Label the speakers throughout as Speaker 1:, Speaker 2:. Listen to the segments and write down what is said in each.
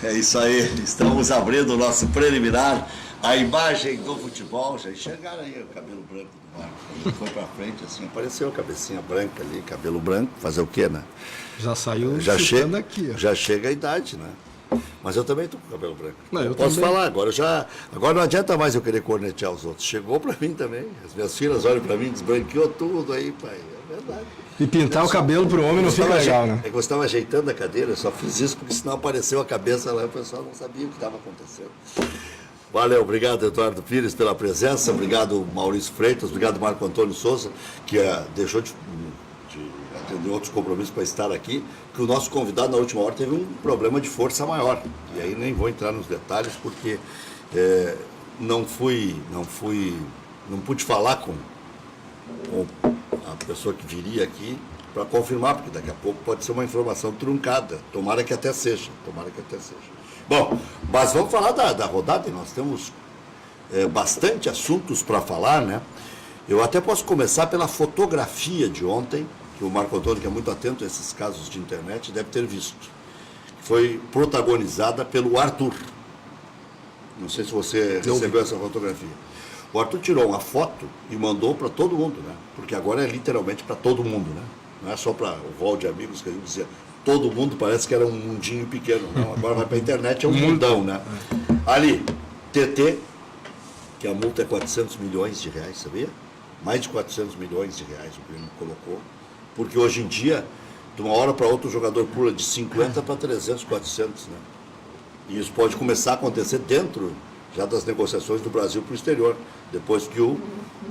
Speaker 1: É isso aí, estamos abrindo o nosso preliminar, a imagem do futebol. Já enxergaram aí o cabelo branco do Marco? Ele foi pra frente assim, apareceu a cabecinha branca ali, cabelo branco, fazer o quê, né?
Speaker 2: Já saiu
Speaker 1: Já chega
Speaker 2: aqui. Ó.
Speaker 1: Já chega a idade, né? Mas eu também tô com cabelo branco.
Speaker 2: Não, eu
Speaker 1: posso
Speaker 2: também.
Speaker 1: falar agora não adianta mais eu querer cornetear os outros. Chegou pra mim também. As minhas filhas olham pra mim, desbranqueou tudo aí, pai. É verdade.
Speaker 2: E pintar o cabelo pro homem não fica legal, né?
Speaker 1: É que eu estava ajeitando a cadeira, eu só fiz isso porque senão apareceu a cabeça lá e o pessoal não sabia o que estava acontecendo. Valeu, obrigado Eduardo Pires pela presença, obrigado Maurício Freitas, obrigado Marco Antônio Souza, que deixou de atender outros compromissos para estar aqui, que o nosso convidado na última hora teve um problema de força maior. E aí nem vou entrar nos detalhes porque não pude falar com a pessoa que viria aqui para confirmar, porque daqui a pouco pode ser uma informação truncada. Tomara que até seja. Bom, mas vamos falar da rodada, e nós temos bastante assuntos para falar, né? Eu até posso começar pela fotografia de ontem, que o Marco Antônio, que é muito atento a esses casos de internet, deve ter visto. Foi protagonizada pelo Arthur. Não sei se você recebeu essa fotografia. O Arthur tirou uma foto e mandou para todo mundo, né? Porque agora é literalmente para todo mundo, né? Não é só para o rol de amigos que a gente dizia. Todo mundo parece que era um mundinho pequeno. Não, agora vai para a internet, é um mundão, né? Ali, TT, que a multa é 400 milhões de reais, sabia? Mais de 400 milhões de reais o Grêmio colocou. Porque hoje em dia, de uma hora para outra, o jogador pula de 50 para 300, 400, né? E isso pode começar a acontecer dentro já das negociações do Brasil para o exterior, depois que o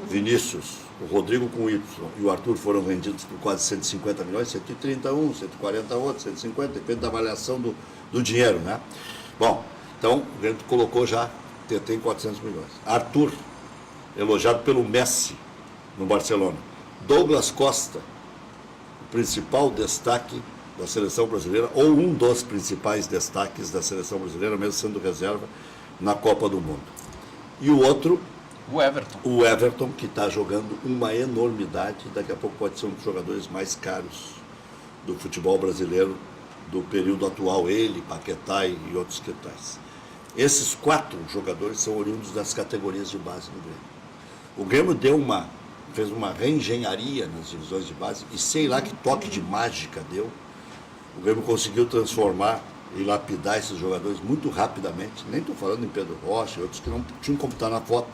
Speaker 1: Vinícius, o Rodrigo com Y e o Arthur foram vendidos por quase 150 milhões, 130 um, 140 outro, 150, depende da avaliação do dinheiro, né? Bom, então o Grêmio colocou já TT em 400 milhões. Arthur, elogiado pelo Messi no Barcelona. Douglas Costa, o principal destaque da seleção brasileira, ou um dos principais destaques da seleção brasileira, mesmo sendo reserva, na Copa do Mundo. E o outro, o Everton, que está jogando uma enormidade, daqui a pouco pode ser um dos jogadores mais caros do futebol brasileiro do período atual, ele, Paquetá e outros que tais. Esses 4 jogadores são oriundos das categorias de base do Grêmio. O Grêmio fez uma reengenharia nas divisões de base e sei lá que toque de mágica deu. O Grêmio conseguiu transformar e lapidar esses jogadores muito rapidamente. Nem estou falando em Pedro Rocha e outros que não tinham como estar na foto.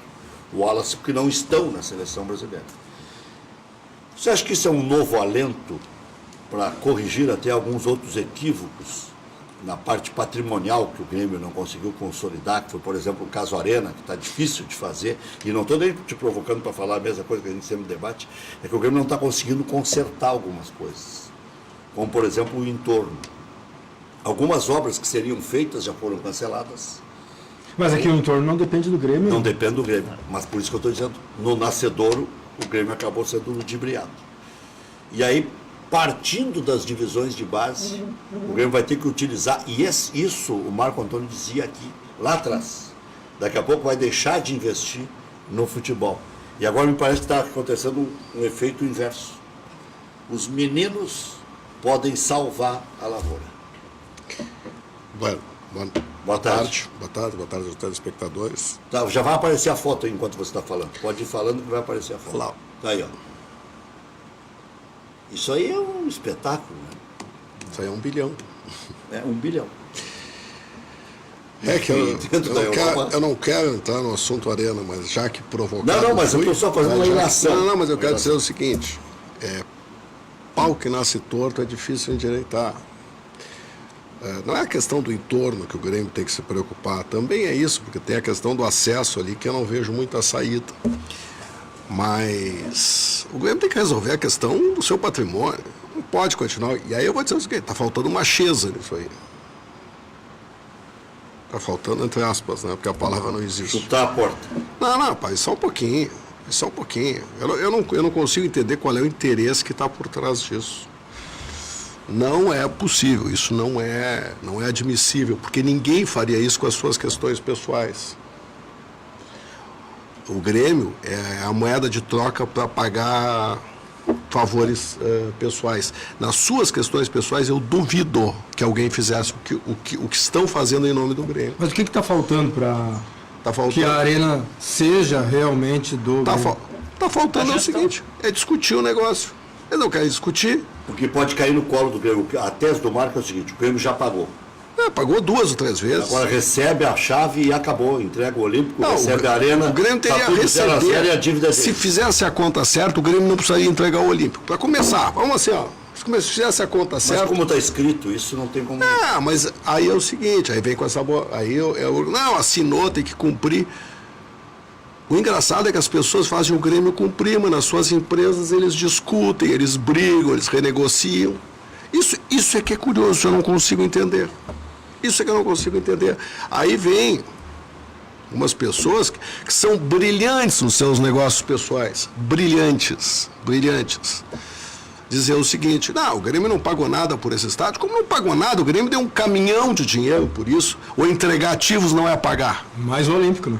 Speaker 1: O Wallace, porque não estão na seleção brasileira. Você acha que isso é um novo alento para corrigir até alguns outros equívocos na parte patrimonial que o Grêmio não conseguiu consolidar, que foi, por exemplo, o caso Arena, que está difícil de fazer, e não estou nem te provocando para falar a mesma coisa que a gente sempre debate, é que o Grêmio não está conseguindo consertar algumas coisas, como, por exemplo, o entorno. Algumas obras que seriam feitas já foram canceladas.
Speaker 2: Mas aqui o entorno não depende do Grêmio.
Speaker 1: Não depende do Grêmio, mas por isso que eu estou dizendo, no nascedouro, o Grêmio acabou sendo ludibriado. E aí, partindo das divisões de base, o Grêmio vai ter que utilizar, e isso o Marco Antônio dizia aqui, lá atrás, daqui a pouco vai deixar de investir no futebol. E agora me parece que está acontecendo um efeito inverso. Os meninos podem salvar a lavoura.
Speaker 3: Bueno, boa tarde aos telespectadores.
Speaker 1: Tá, já vai aparecer a foto aí enquanto você está falando. Pode ir falando que vai aparecer a foto.
Speaker 3: Lá.
Speaker 1: Tá aí, ó. Isso aí é um espetáculo, né?
Speaker 3: Isso aí é 1 bilhão.
Speaker 1: É 1 bilhão.
Speaker 3: É que eu não quero entrar no assunto Arena, mas já que provocado...
Speaker 1: Não, mas eu estou só fazendo uma ilação.
Speaker 3: Não, mas eu quero dizer o seguinte, pau que nasce torto é difícil endireitar. Não é a questão do entorno que o Grêmio tem que se preocupar, também é isso, porque tem a questão do acesso ali que eu não vejo muita saída. Mas o Grêmio tem que resolver a questão do seu patrimônio, não pode continuar. E aí eu vou dizer o seguinte, está faltando uma chesa nisso aí. Está faltando entre aspas, né? Porque a palavra não existe.
Speaker 1: Chutar a porta.
Speaker 3: Não, pai, só um pouquinho. Só um pouquinho. Eu não consigo entender qual é o interesse que está por trás disso. Não é possível, isso não é admissível, porque ninguém faria isso com as suas questões pessoais. O Grêmio é a moeda de troca para pagar favores pessoais. Nas suas questões pessoais, eu duvido que alguém fizesse o que estão fazendo em nome do Grêmio.
Speaker 2: Mas o que está faltando para
Speaker 3: Tá faltando.
Speaker 2: que a Arena seja realmente do Grêmio?
Speaker 3: Tá faltando é o seguinte, é discutir o negócio. Eles não querem discutir.
Speaker 1: Porque pode cair no colo do Grêmio. A tese do Marco é o seguinte, o Grêmio já pagou.
Speaker 3: Pagou 2 ou 3 vezes.
Speaker 1: Agora recebe a chave e acabou. Entrega o Olímpico,
Speaker 3: Não,
Speaker 1: recebe a Arena.
Speaker 3: O Grêmio teria
Speaker 1: tá tudo zero a
Speaker 3: receber.
Speaker 1: zero e a dívida
Speaker 3: Se
Speaker 1: dele.
Speaker 3: fizesse a conta certa, o Grêmio não precisaria entregar o Olímpico. Para começar, vamos assim, ó. Se fizesse a conta
Speaker 1: Mas
Speaker 3: certa.
Speaker 1: como está escrito, isso não tem como...
Speaker 3: Mas aí é o seguinte, aí vem com essa... Não, assinou, tem que cumprir. O engraçado é que as pessoas fazem o Grêmio cumprir, mas nas suas empresas eles discutem, eles brigam, eles renegociam. Isso é que é curioso, eu não consigo entender. Isso é que eu não consigo entender. Aí vem umas pessoas que são brilhantes nos seus negócios pessoais. Brilhantes. Dizer o seguinte, não, o Grêmio não pagou nada por esse estádio. Como não pagou nada? O Grêmio deu um caminhão de dinheiro por isso. Ou entregar ativos não é pagar.
Speaker 2: Mais o Olímpico, né?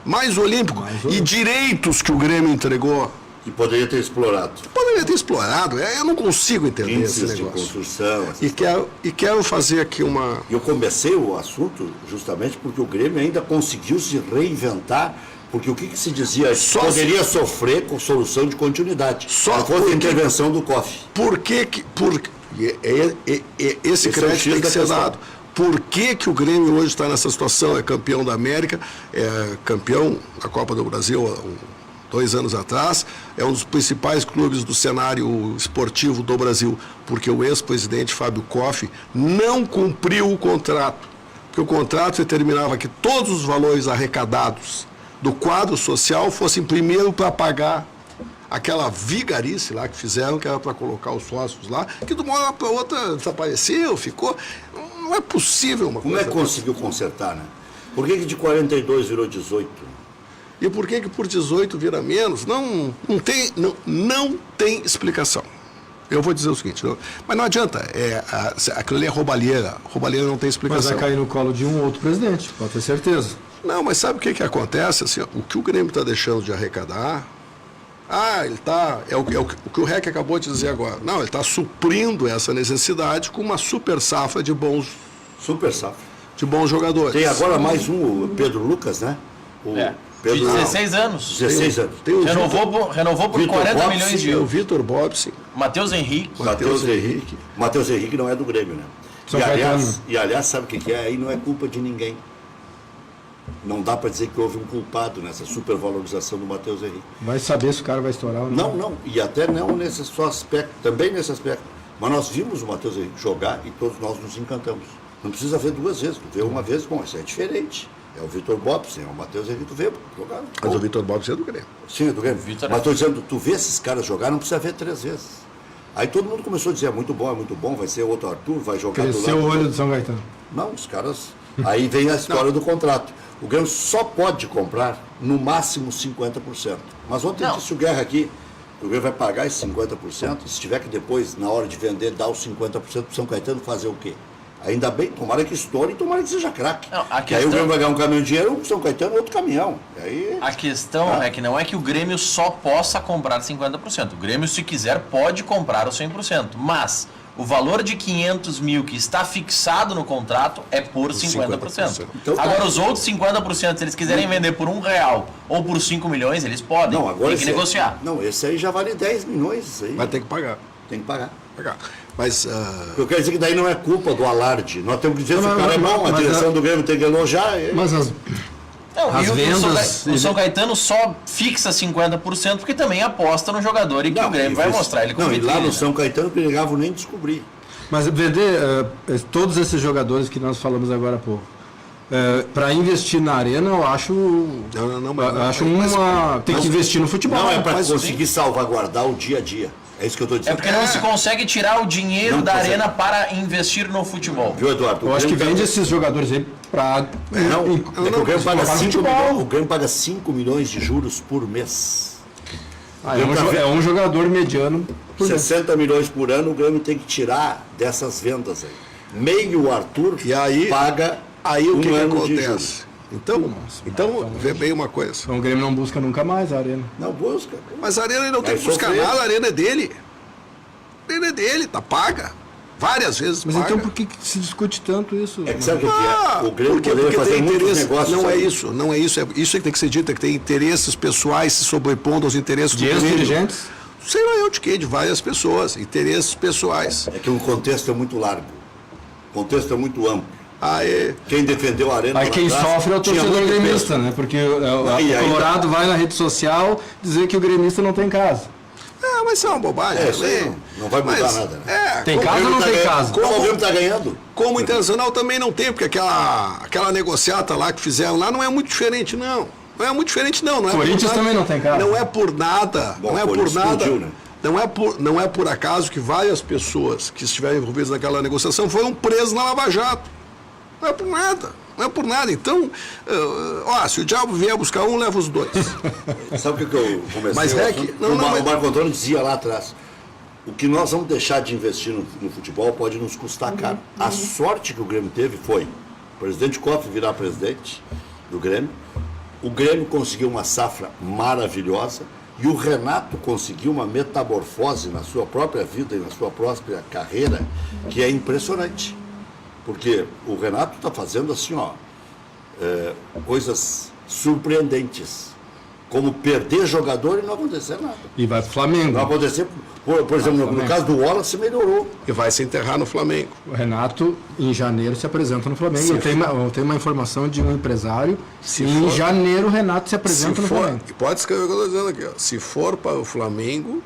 Speaker 3: Mais o Olímpico. E direitos que o Grêmio entregou.
Speaker 1: Que poderia ter explorado.
Speaker 3: Poderia ter explorado. Eu não consigo entender esse
Speaker 1: Índices de
Speaker 3: negócio.
Speaker 1: construção.
Speaker 3: E quero fazer aqui uma...
Speaker 1: Eu comecei o assunto justamente porque o Grêmio ainda conseguiu se reinventar, porque o que se dizia? Poderia sofrer com solução de continuidade.
Speaker 3: Só
Speaker 1: fosse a intervenção do COF.
Speaker 3: Por que esse crédito tem que ser dado? Por que o Grêmio hoje está nessa situação? É campeão da América, é campeão da Copa do Brasil há 2 anos atrás, é um dos principais clubes do cenário esportivo do Brasil, porque o ex-presidente Fábio Koff não cumpriu o contrato. Porque o contrato determinava que todos os valores arrecadados do quadro social fossem primeiro para pagar aquela vigarice lá que fizeram, que era para colocar os sócios lá, que de uma hora para outra desapareceu, ficou... Não é possível uma
Speaker 1: Como
Speaker 3: coisa...
Speaker 1: é que conseguiu consertar, né? Por que de 42 virou 18?
Speaker 3: E por que por 18 vira menos? Não tem explicação. Eu vou dizer o seguinte, mas não adianta, aquilo ali é roubalheira não tem
Speaker 2: Mas
Speaker 3: explicação.
Speaker 2: vai cair no colo de um outro presidente, pode ter certeza.
Speaker 3: Não, mas sabe o que acontece? Assim, o que o Grêmio está deixando de arrecadar, ele está, o que o REC acabou de dizer agora, não, ele está suprindo essa necessidade com uma super safra de bons jogadores.
Speaker 1: Tem agora mais um, o Pedro Lucas, né?
Speaker 4: De 16 anos.
Speaker 1: 16 anos.
Speaker 3: Tem o
Speaker 4: Renovou por
Speaker 1: Vitor
Speaker 4: 40
Speaker 1: Bob,
Speaker 4: milhões de
Speaker 3: o
Speaker 4: euros.
Speaker 3: Vitor Bobson.
Speaker 4: Matheus Henrique.
Speaker 1: Matheus Henrique. Matheus Henrique não é do Grêmio, né?
Speaker 2: São Caetano.
Speaker 1: E aliás, sabe o que é? Aí não é culpa de ninguém. Não dá para dizer que houve um culpado nessa supervalorização do Matheus Henrique.
Speaker 2: Vai saber se o cara vai estourar ou não.
Speaker 1: Não. E até não nesse só aspecto, também nesse aspecto. Mas nós vimos o Matheus Henrique jogar e todos nós nos encantamos. Não precisa ver 2 vezes. Tu vê uma vez, bom, isso é diferente. É o Vitor Bobson, é o Matheus Henrique, tu vê jogar.
Speaker 3: Mas o Vitor Bobson é do Grêmio.
Speaker 1: Sim, é do Grêmio. Mas estou dizendo, tu vê esses caras jogar, não precisa ver 3 vezes. Aí todo mundo começou a dizer, é muito bom, vai ser outro Arthur, vai jogar
Speaker 2: Cresceu
Speaker 1: do
Speaker 2: o
Speaker 1: lado.
Speaker 2: olho do São Gaetano.
Speaker 1: Não, os caras... Aí vem a história do contrato. O Grêmio só pode comprar, no máximo, 50%. Mas ontem disse o Guerra aqui, o Grêmio vai pagar esses 50%, e se tiver que depois, na hora de vender, dar os 50% para o São Caetano, fazer o quê? Ainda bem, tomara que estoure e tomara que seja craque. Aí o Grêmio vai ganhar um caminhão de dinheiro, o São Caetano outro caminhão. Aí...
Speaker 4: A questão é que não é que o Grêmio só possa comprar 50%. O Grêmio, se quiser, pode comprar os 100%. Mas o valor de 500 mil que está fixado no contrato é por 50%.
Speaker 1: Então,
Speaker 4: agora, os outros 50%, se eles quiserem vender por R$1 ou por 5 milhões, eles podem.
Speaker 1: Não, agora
Speaker 4: tem que negociar.
Speaker 1: Não, esse aí já vale 10 milhões. Isso aí.
Speaker 3: Vai ter que pagar.
Speaker 1: Tem que pagar.
Speaker 3: Mas...
Speaker 1: Eu quero dizer que daí não é culpa do alarde. Nós temos que dizer se o cara é bom, a direção do Grêmio tem que elogiar.
Speaker 2: Mas as vendas...
Speaker 4: O São Caetano só fixa 50% porque também aposta no jogador e que o Grêmio vai mostrar ele como
Speaker 1: Não, e lá
Speaker 4: vitrine,
Speaker 1: no São Caetano que ligavam nem descobrir.
Speaker 2: Mas vender todos esses jogadores que nós falamos agora há pouco, para investir na Arena, eu acho... Tem que investir no futebol.
Speaker 1: Não é para
Speaker 3: mas
Speaker 1: conseguir salvaguardar o dia a dia. É isso que eu estou dizendo.
Speaker 4: É porque não se consegue tirar o dinheiro da Arena para investir no futebol.
Speaker 1: Viu, Eduardo?
Speaker 2: Eu acho que vende esses jogadores aí para...
Speaker 1: O Grêmio paga 5 milhões, o Grêmio paga 5 milhões de juros por mês.
Speaker 2: É um jogador mediano.
Speaker 1: 60 milhões por ano, o Grêmio tem que tirar dessas vendas aí. Meio Arthur
Speaker 3: E aí,
Speaker 1: paga
Speaker 3: o que
Speaker 1: ano de
Speaker 3: acontece?
Speaker 1: juros.
Speaker 3: Então, vê bem uma coisa.
Speaker 2: Então o Grêmio não busca nunca mais a Arena.
Speaker 1: Não busca.
Speaker 3: Mas a Arena não tem
Speaker 1: Vai
Speaker 3: que buscar
Speaker 1: sofrer.
Speaker 3: nada, a Arena é dele. Ele é dele, tá paga. Várias vezes
Speaker 2: Mas
Speaker 3: paga.
Speaker 2: então por que se discute tanto isso?
Speaker 1: É que sabe o que é? O Grêmio
Speaker 3: porque
Speaker 1: poderia fazer
Speaker 3: tem
Speaker 1: muitos
Speaker 3: interesse.
Speaker 1: negócios.
Speaker 3: Não é
Speaker 1: sabe?
Speaker 3: isso, não é isso. Isso é que tem que ser dito, é que tem interesses pessoais se sobrepondo aos interesses
Speaker 2: De
Speaker 3: do Grêmio.
Speaker 2: ex-dirigentes?
Speaker 3: Sei lá eu de quê, de várias pessoas, interesses pessoais.
Speaker 1: É que o contexto é muito largo. O contexto é muito amplo.
Speaker 3: Aí,
Speaker 1: Quem defendeu a Arena
Speaker 2: Aí
Speaker 1: lá
Speaker 2: quem
Speaker 1: atrás
Speaker 2: sofre é o
Speaker 1: tinha
Speaker 2: torcedor
Speaker 1: muito
Speaker 2: gremista,
Speaker 1: peso.
Speaker 2: né? Porque
Speaker 1: E
Speaker 2: o
Speaker 1: aí
Speaker 2: Colorado vai na rede social dizer que o gremista não tem casa.
Speaker 3: mas isso é uma bobagem.
Speaker 1: É, isso aí não vai mudar nada, né?
Speaker 2: Tem
Speaker 1: O
Speaker 2: casa ou
Speaker 1: Grêmio
Speaker 2: não
Speaker 1: tá
Speaker 2: tem
Speaker 1: ganhando.
Speaker 2: casa?
Speaker 1: Como o Grêmio está ganhando?
Speaker 3: Como o Internacional também não tem, porque aquela negociata lá que fizeram lá não é muito diferente, não. Não é muito diferente, não. Não é
Speaker 2: Corinthians
Speaker 3: por nada,
Speaker 2: também não tem casa.
Speaker 3: Não é por nada.
Speaker 1: Bom,
Speaker 3: não é
Speaker 1: o
Speaker 3: por
Speaker 1: Corinthians
Speaker 3: nada.
Speaker 1: explodiu, né?
Speaker 3: Não é por acaso que várias pessoas que estiveram envolvidas naquela negociação foram presas na Lava Jato. Não é por nada. Não é por nada. Então, se o diabo vier buscar um, leva os dois.
Speaker 1: Sabe o que eu comecei?
Speaker 3: Mas
Speaker 1: o
Speaker 3: é
Speaker 1: assunto?
Speaker 3: que- não, não, mas-
Speaker 1: O Marco Antônio dizia lá atrás, o que nós vamos deixar de investir no futebol pode nos custar caro. A sorte que o Grêmio teve foi o presidente Koff virar presidente do Grêmio, o Grêmio conseguiu uma safra maravilhosa e o Renato conseguiu uma metamorfose na sua própria vida e na sua própria carreira que é impressionante. Porque o Renato está fazendo assim, coisas surpreendentes. Como perder jogador e não acontecer nada.
Speaker 2: E vai pro Flamengo.
Speaker 1: Não acontecer, por exemplo, no caso do Wallace, melhorou.
Speaker 3: E vai se enterrar no Flamengo.
Speaker 2: O Renato, em janeiro, se apresenta no Flamengo.
Speaker 3: Se
Speaker 2: Eu tenho uma informação de um empresário.
Speaker 3: Se
Speaker 2: Em
Speaker 3: for-
Speaker 2: janeiro, o Renato se apresenta
Speaker 3: Se
Speaker 2: no
Speaker 3: for,
Speaker 2: Flamengo.
Speaker 3: e pode escrever o que eu estou dizendo aqui. Ó. Se for para o Flamengo,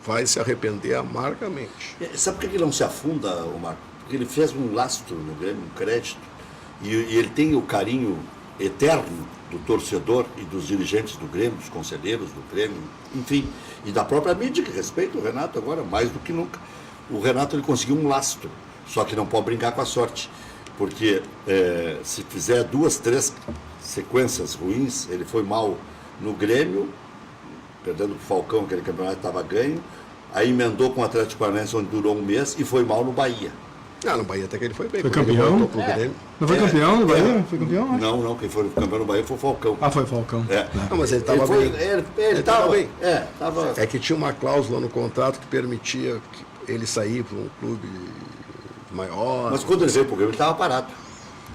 Speaker 3: vai se arrepender amargamente.
Speaker 1: Sabe por que ele não se afunda, Marco? Porque ele fez um lastro no Grêmio, um crédito, e ele tem o carinho eterno do torcedor e dos dirigentes do Grêmio, dos conselheiros do Grêmio, enfim, e da própria mídia, que respeita o Renato agora, mais do que nunca. O Renato ele conseguiu um lastro, só que não pode brincar com a sorte, porque se fizer 2, 3 sequências ruins, ele foi mal no Grêmio, perdendo o Falcão, aquele campeonato estava ganho, aí emendou com o Atlético Paranaense, onde durou um mês, e foi mal no Bahia.
Speaker 3: No Bahia até que ele foi bem.
Speaker 2: Foi
Speaker 3: quando ele
Speaker 2: campeão?
Speaker 3: voltou pro Grêmio.
Speaker 2: Não foi campeão no Bahia? Foi campeão? Acho.
Speaker 1: Não, quem foi campeão no Bahia foi o Falcão.
Speaker 2: Ah, foi Falcão.
Speaker 3: Não, mas ele estava bem.
Speaker 1: Ele estava
Speaker 3: bem.
Speaker 1: bem. Tava.
Speaker 3: É que tinha uma cláusula no contrato que permitia que ele sair para um clube maior.
Speaker 1: Mas quando ele veio pro Grêmio, ele estava parado.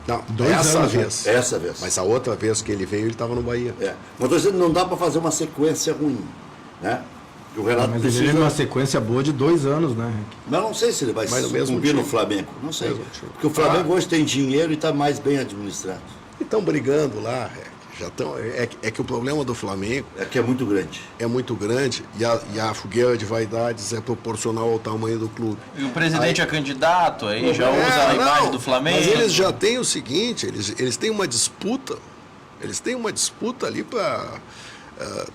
Speaker 3: Não,
Speaker 2: 2
Speaker 3: essa
Speaker 2: anos,
Speaker 3: vez.
Speaker 1: Essa vez.
Speaker 3: Mas a outra vez que ele veio, ele estava no Bahia.
Speaker 1: Mas estou dizendo, não dá para fazer uma sequência ruim, né? Que o Renato
Speaker 2: Mas ele
Speaker 1: precisa...
Speaker 2: teve uma sequência boa de 2 anos, né?
Speaker 1: Mas não sei se ele vai
Speaker 3: Mas no mesmo
Speaker 1: sucumbir no
Speaker 3: time.
Speaker 1: Flamengo. Não sei.
Speaker 3: Mesmo time.
Speaker 1: Porque o Flamengo hoje tem dinheiro e está mais bem administrado.
Speaker 3: E estão brigando lá. Já tão, é que o problema do Flamengo
Speaker 1: É que é muito grande.
Speaker 3: é muito grande e a fogueira de vaidades é proporcional ao tamanho do clube.
Speaker 4: E o presidente é candidato, aí já usa a imagem do Flamengo.
Speaker 3: Mas eles já têm o seguinte, eles têm uma disputa ali para...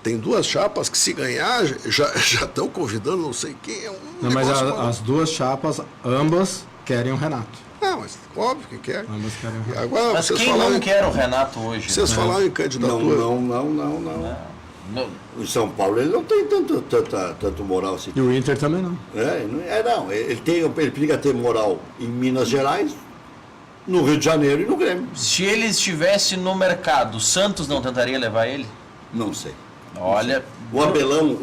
Speaker 3: tem 2 chapas que se ganhar já estão convidando não sei quem. É um
Speaker 2: Não, mas
Speaker 3: negócio
Speaker 2: as 2 chapas, ambas querem o Renato.
Speaker 3: Não, mas óbvio que quer.
Speaker 2: Ambas querem o Renato.
Speaker 3: Agora
Speaker 4: Mas
Speaker 3: vocês
Speaker 4: quem
Speaker 3: falaram,
Speaker 4: não quer o Renato hoje?
Speaker 3: vocês falaram em candidatura.
Speaker 1: Não.
Speaker 4: Não.
Speaker 1: O São Paulo ele não tem tanto moral assim.
Speaker 2: E o Inter também não.
Speaker 1: Não. Ele precisa ter moral em Minas Gerais, no Rio de Janeiro e no Grêmio.
Speaker 4: Se ele estivesse no mercado, o Santos não tentaria levar ele?
Speaker 1: Não sei.
Speaker 4: Olha,
Speaker 1: O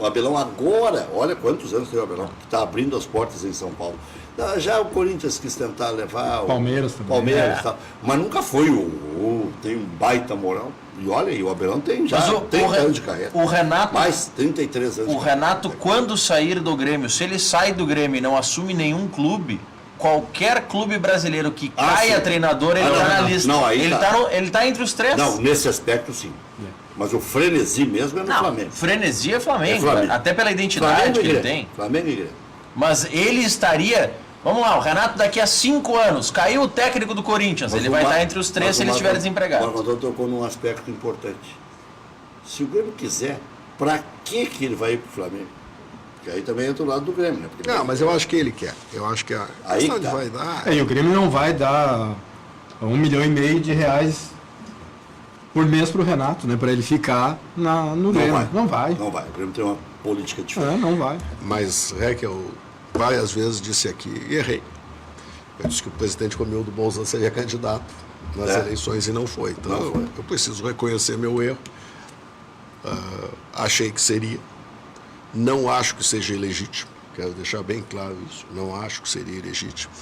Speaker 1: Abelão agora, olha quantos anos tem o Abelão, que está abrindo as portas em São Paulo. Já o Corinthians quis tentar levar
Speaker 2: Palmeiras também.
Speaker 1: Palmeiras, tal, mas nunca foi tem um baita moral. E olha aí, o Abelão tem já
Speaker 4: Mas
Speaker 1: 30 anos de carreira.
Speaker 4: o Renato,
Speaker 1: Mais 33 anos.
Speaker 4: o Renato, quando sair do Grêmio, se ele sai do Grêmio e não assume nenhum clube, qualquer clube brasileiro que caia
Speaker 1: sim.
Speaker 4: treinador, ele está na lista.
Speaker 1: Não, aí
Speaker 4: ele tá entre os 3.
Speaker 1: Não, nesse aspecto sim. Mas o frenesi mesmo é no Flamengo.
Speaker 4: Frenesi é Flamengo,
Speaker 1: É Flamengo.
Speaker 4: até pela identidade que ele tem.
Speaker 1: Flamengo e Grêmio.
Speaker 4: Mas ele estaria... Vamos lá, o Renato daqui a 5 anos, caiu o técnico do Corinthians,
Speaker 1: Mas
Speaker 4: ele
Speaker 1: o
Speaker 4: vai
Speaker 1: Mar-
Speaker 4: estar entre os 3
Speaker 1: mas
Speaker 4: se
Speaker 1: o
Speaker 4: ele estiver
Speaker 1: Marco
Speaker 4: desempregado.
Speaker 1: Antônio tocou num aspecto importante. Se o Grêmio quiser, para que ele vai ir para o Flamengo? Porque aí também entra o lado do Grêmio, né? Porque
Speaker 3: Não, mas eu acho que ele quer. Eu acho que a
Speaker 1: Aí
Speaker 3: questão
Speaker 1: tá.
Speaker 3: de vaidade...
Speaker 2: E o Grêmio não vai dar R$1,5 milhão por mês pro Renato, né? Para ele ficar no Grêmio. Não vai.
Speaker 1: Não vai. O Grêmio tem uma política diferente.
Speaker 2: Não vai.
Speaker 3: Mas que eu várias vezes disse aqui e errei. Eu disse que o presidente Romildo Bolzan seria candidato nas eleições e não foi. Então
Speaker 1: Não foi.
Speaker 3: eu preciso reconhecer meu erro. Achei que seria. Não acho que seja ilegítimo. Quero deixar bem claro isso. Não acho que seria ilegítimo.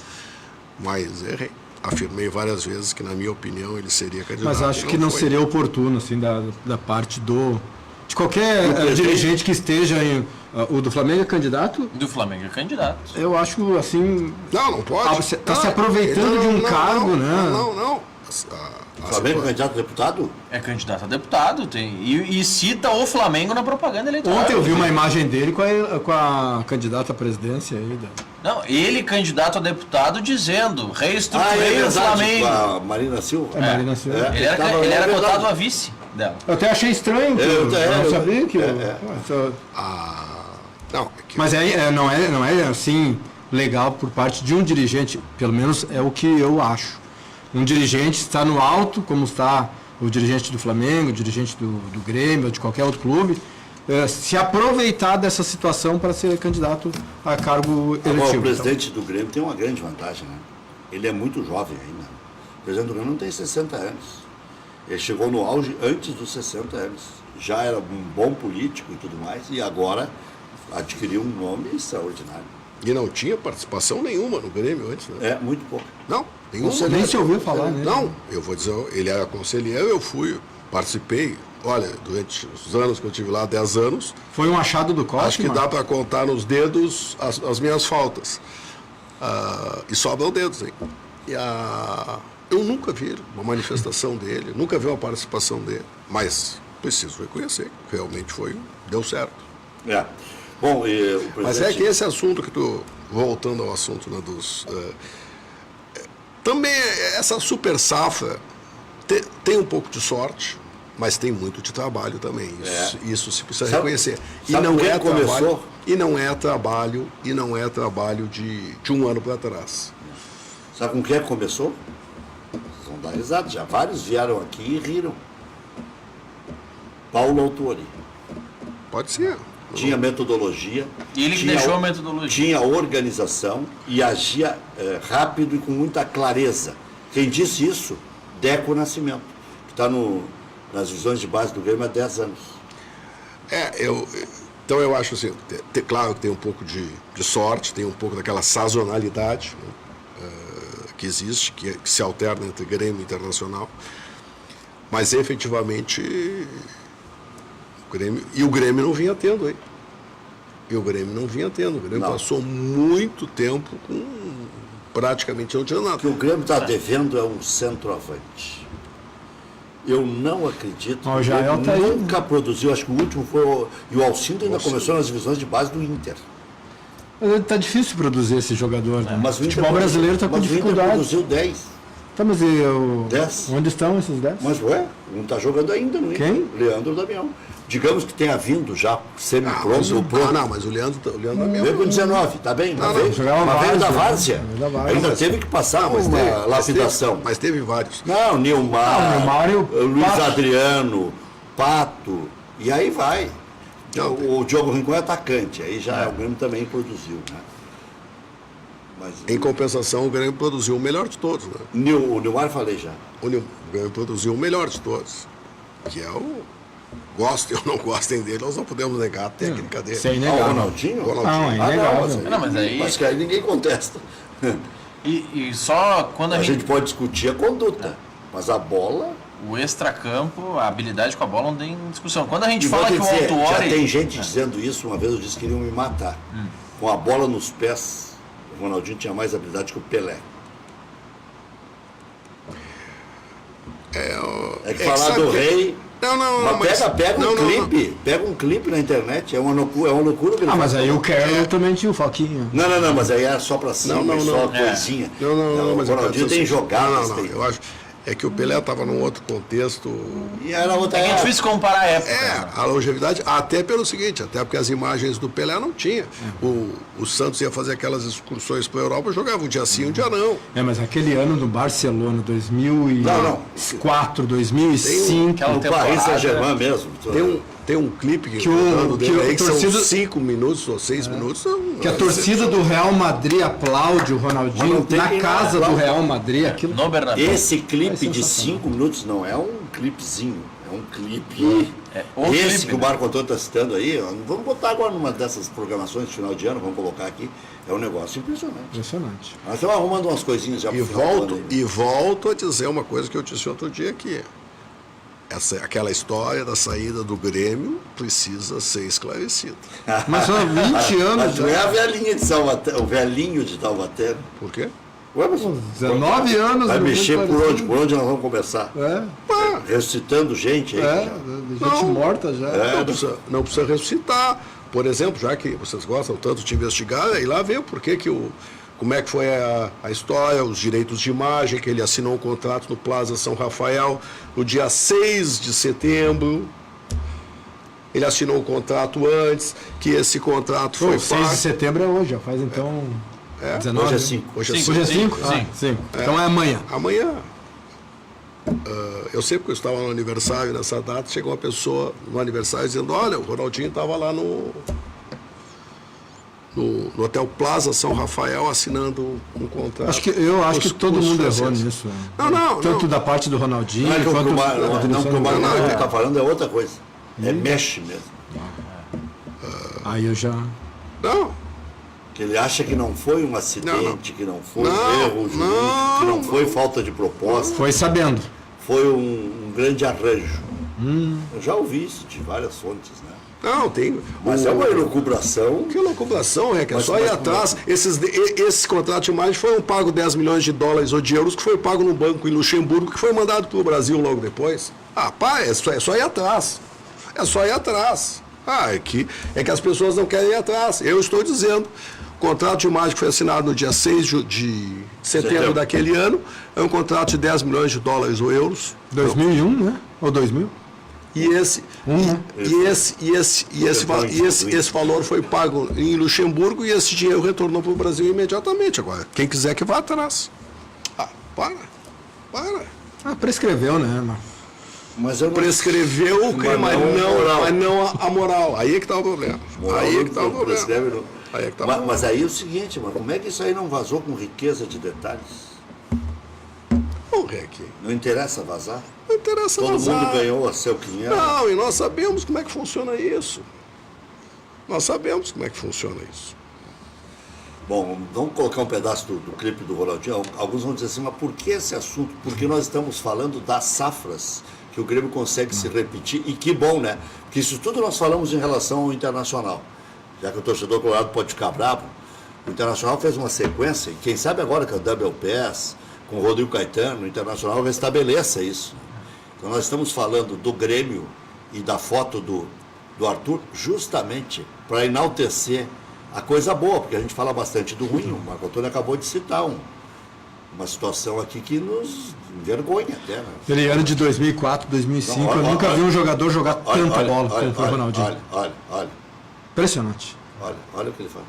Speaker 3: Mas errei. Afirmei várias vezes que, na minha opinião, ele seria candidato.
Speaker 2: Mas acho que não
Speaker 3: foi.
Speaker 2: seria oportuno, assim, da parte de qualquer dirigente que esteja em... O do Flamengo é candidato?
Speaker 4: Do Flamengo é candidato.
Speaker 2: Eu acho, assim...
Speaker 3: Não pode.
Speaker 2: Está se aproveitando de um cargo, né?
Speaker 3: Não.
Speaker 1: O Flamengo é candidato a deputado?
Speaker 4: É candidato a deputado e cita o Flamengo na propaganda eleitoral.
Speaker 2: Ontem eu vi uma imagem dele com a candidata à presidência aí.
Speaker 4: Não, ele candidato a deputado dizendo, reestruturei o Flamengo.
Speaker 1: A Marina Silva.
Speaker 2: Marina Silva.
Speaker 4: Ele era cotado a vice dela.
Speaker 2: Eu até achei estranho, eu não sabia que...
Speaker 3: Não,
Speaker 2: Mas não é assim legal por parte de um dirigente, pelo menos é o que eu acho. Um dirigente está no alto, como está o dirigente do Flamengo, o dirigente do Grêmio, ou de qualquer outro clube, se aproveitar dessa situação para ser candidato a cargo eletivo.
Speaker 1: O presidente do Grêmio tem uma grande vantagem, né? Ele é muito jovem ainda. O presidente do Grêmio não tem 60 anos. Ele chegou no auge antes dos 60 anos. Já era um bom político e tudo mais, e agora adquiriu um nome extraordinário.
Speaker 3: E não tinha participação nenhuma no Grêmio antes, né?
Speaker 1: É, muito pouco.
Speaker 3: Não, nenhuma.
Speaker 2: Nem se ouviu falar, né?
Speaker 3: Não, eu vou dizer, ele era conselheiro, eu participei. Olha, durante os anos que eu tive lá, 10 anos...
Speaker 2: Foi um achado do Costa?
Speaker 3: Acho que dá para contar nos dedos as minhas faltas. E sobram dedos, hein? Eu nunca vi uma manifestação dele, nunca vi uma participação dele, mas preciso reconhecer, realmente deu certo.
Speaker 1: É. Bom, o presidente...
Speaker 3: Mas é que esse assunto que tu, voltando ao assunto, né, também essa super safra tem um pouco de sorte, mas tem muito de trabalho também. Isso se precisa reconhecer. E não é trabalho de um ano para trás.
Speaker 1: Sabe com quem começou? Vocês vão dar risada. Já vários vieram aqui e riram. Paulo Autuori.
Speaker 3: Pode ser.
Speaker 1: Tinha metodologia.
Speaker 4: E ele que deixou a metodologia.
Speaker 1: Tinha organização e agia rápido e com muita clareza. Quem disse isso? Deco Nascimento, que está nas visões de base do Grêmio há 10 anos.
Speaker 3: Então eu acho assim, claro que tem um pouco de sorte, tem um pouco daquela sazonalidade, né, que existe, que se alterna entre Grêmio e Internacional, mas efetivamente o Grêmio não vinha tendo, hein? O Grêmio passou muito tempo com praticamente não tinha nada.
Speaker 1: O que o Grêmio está devendo é um centroavante. Eu não acredito que o Grêmio nunca produziu, acho que o último foi e o Alcindo ainda começou nas divisões de base do Inter.
Speaker 2: Tá difícil produzir esse jogador, né?
Speaker 1: Mas o
Speaker 2: futebol brasileiro está com dificuldade.
Speaker 1: Mas o Inter produziu 10.
Speaker 2: Tá, mas
Speaker 1: 10.
Speaker 2: Onde estão esses 10?
Speaker 1: Mas não está jogando ainda no Inter.
Speaker 2: Quem?
Speaker 1: Leandro Damião. Digamos que tenha vindo já semi-pronto.
Speaker 3: Mas o Leandro Damião...
Speaker 1: Veio com 19, tá bem? Mas veio da Várzea. Ainda teve que passar uma lapidação.
Speaker 3: Mas teve vários.
Speaker 1: Não, Nilmar, Luiz Adriano, Pato, e aí vai. O Diogo Rincon é atacante, aí já o Grêmio também produziu, né? Mas,
Speaker 3: em compensação, o Grêmio produziu o melhor de todos, né?
Speaker 1: O Nilmar falei já.
Speaker 3: O Grêmio produziu o melhor de todos, que é gostem ou não gostem dele, nós não podemos negar a técnica dele.
Speaker 2: Sem negar.
Speaker 1: O Ronaldinho?
Speaker 2: Não, é inegável.
Speaker 4: Mas aí...
Speaker 1: Acho que aí ninguém contesta.
Speaker 4: E só quando
Speaker 1: a gente pode discutir a conduta, mas a bola...
Speaker 4: O extracampo, a habilidade com a bola não tem discussão. Quando a gente fala que o
Speaker 1: Autuori... Já tem gente dizendo isso, uma vez eu disse que queriam me matar. Com a bola nos pés, o Ronaldinho tinha mais habilidade que o Pelé. Que falar do rei... Pega um clipe na internet, é uma loucura que ele
Speaker 2: mas aí o Carroll também tinha o Foquinha.
Speaker 1: Não, mas aí é só pra cima, só coisinha.
Speaker 3: Mas
Speaker 1: o Ronaldinho tem jogadas.
Speaker 3: Eu acho que o Pelé estava num outro contexto.
Speaker 1: E era outra
Speaker 4: época. É difícil comparar a época.
Speaker 3: A longevidade, até pelo seguinte, até porque as imagens do Pelé não tinha. O Santos ia fazer aquelas excursões para a Europa, jogava um dia sim, um dia não.
Speaker 2: Mas aquele ano no Barcelona, 2004, 2005...
Speaker 1: No Paris Saint-Germain mesmo.
Speaker 3: Tem um clipe que são 5 minutos ou 6 minutos.
Speaker 2: Que a torcida do Real Madrid aplaude o Ronaldinho na casa do Real Madrid.
Speaker 1: Esse clipe de 5 minutos não é um clipezinho, é um clipe.
Speaker 4: O
Speaker 1: Esse
Speaker 4: clipe,
Speaker 1: que o
Speaker 4: né?
Speaker 1: Marco Antônio está citando aí, ó, vamos botar agora numa dessas programações de final de ano, vamos colocar aqui. É um negócio impressionante.
Speaker 2: Impressionante.
Speaker 1: Nós estamos arrumando umas coisinhas já
Speaker 3: E
Speaker 1: pro final do
Speaker 3: volto,
Speaker 1: ano aí.
Speaker 3: e volto a dizer uma coisa que eu disse outro dia aqui. Aquela história da saída do Grêmio precisa ser esclarecida.
Speaker 2: Mas são 20 anos
Speaker 1: Mas não é a
Speaker 2: já.
Speaker 1: velhinha de Taubaté, o velhinho de Taubaté.
Speaker 3: Por quê?
Speaker 1: Ué, mas
Speaker 2: 19 anos.
Speaker 1: vai
Speaker 2: não
Speaker 1: mexer
Speaker 2: foi
Speaker 1: por onde?
Speaker 2: parecido.
Speaker 1: Por onde nós vamos começar?
Speaker 2: É,
Speaker 1: Ressuscitando gente aí.
Speaker 2: é,
Speaker 1: já.
Speaker 2: gente
Speaker 3: Não.
Speaker 2: morta já.
Speaker 3: Não precisa ressuscitar. Por exemplo, já que vocês gostam tanto de investigar, aí lá ver por que como é que foi a história, os direitos de imagem, que ele assinou um contrato no Plaza São Rafael no dia 6 de setembro. Ele assinou um contrato antes, que esse contrato
Speaker 2: Pô,
Speaker 3: foi
Speaker 2: 6 de
Speaker 3: pago.
Speaker 2: setembro é hoje, já faz então 19.
Speaker 1: Hoje é 5.
Speaker 3: Hoje é
Speaker 4: Cinco.
Speaker 2: Hoje é
Speaker 4: Cinco,
Speaker 2: 5?
Speaker 4: sim.
Speaker 2: 5. Então é amanhã.
Speaker 3: Amanhã. Eu sei porque eu estava no aniversário nessa data, chegou uma pessoa no aniversário dizendo, olha, o Ronaldinho estava lá no Hotel Plaza São Rafael assinando um contrato.
Speaker 2: Eu acho que
Speaker 3: com
Speaker 2: todo
Speaker 3: os
Speaker 2: mundo errou
Speaker 3: franceses.
Speaker 2: nisso.
Speaker 3: Não,
Speaker 2: Tanto
Speaker 3: não.
Speaker 2: da parte do Ronaldinho,
Speaker 1: Não,
Speaker 2: quanto
Speaker 1: que
Speaker 2: da
Speaker 1: o
Speaker 2: direção do
Speaker 1: Mário
Speaker 2: Grêmio.
Speaker 1: está falando é outra coisa. É mexe mesmo.
Speaker 2: Aí eu já...
Speaker 3: Não,
Speaker 1: Que ele acha que não foi um acidente, que não foi
Speaker 3: Não,
Speaker 1: um erro jurídico, que não
Speaker 3: não.
Speaker 1: foi falta de proposta,
Speaker 2: Foi sabendo.
Speaker 1: foi um grande arranjo. Eu já ouvi isso de várias fontes, né?
Speaker 3: não, tem.
Speaker 1: Mas é uma elucubração.
Speaker 3: Que loucubração, é que é
Speaker 1: Mas-
Speaker 3: só ir
Speaker 1: mas-
Speaker 3: atrás. Esses contratos de imagem foram pagos 10 milhões de dólares ou de euros, que foi pago no banco em Luxemburgo, que foi mandado para o Brasil logo depois. Ah, pá, é só ir atrás. É só ir atrás. É que as pessoas não querem ir atrás. Eu estou dizendo. O contrato de imagem que foi assinado no dia 6 de setembro daquele ano é um contrato de 10 milhões de dólares ou euros.
Speaker 2: 2001, né? Ou 2000?
Speaker 3: E esse valor foi pago em Luxemburgo e esse dinheiro retornou para o Brasil imediatamente. Agora, quem quiser que vá atrás. Ah, para.
Speaker 2: Prescreveu, né?
Speaker 1: Mas eu não
Speaker 3: Prescreveu o crime,
Speaker 1: Mas não
Speaker 3: a moral. Aí é que está o problema. Aí é que está o problema.
Speaker 1: prescreve, não.
Speaker 3: Aí é que tá o problema.
Speaker 1: Mas aí é o seguinte, mano, como é que isso aí não vazou com riqueza de detalhes?
Speaker 3: Vamos ver aqui.
Speaker 1: Não interessa vazar?
Speaker 3: Não interessa
Speaker 1: Todo
Speaker 3: vazar.
Speaker 1: mundo ganhou a seu quinhão.
Speaker 3: Não, e nós sabemos como é que funciona isso. Nós sabemos como é que funciona isso.
Speaker 1: Bom, vamos colocar um pedaço do clipe do Ronaldinho. Alguns vão dizer assim, mas por que esse assunto? Porque nós estamos falando das safras que o Grêmio consegue se repetir. E que bom, né? Porque isso tudo nós falamos em relação ao Internacional. Já que o torcedor colorado pode ficar bravo, o Internacional fez uma sequência, e quem sabe agora que é o Double Pass, com o Rodrigo Caetano, o Internacional restabeleça isso. Então nós estamos falando do Grêmio e da foto do Arthur justamente para enaltecer a coisa boa, porque a gente fala bastante do ruim. O Marco Antônio acabou de citar uma situação aqui que nos envergonha até. Né?
Speaker 2: Aquele ano de 2004, 2005,
Speaker 1: Não, olha,
Speaker 2: eu nunca
Speaker 1: olha,
Speaker 2: vi um jogador jogar tanta bola
Speaker 1: olha,
Speaker 2: como o Ronaldinho.
Speaker 1: Olha,
Speaker 2: Impressionante.
Speaker 1: olha o que ele faz.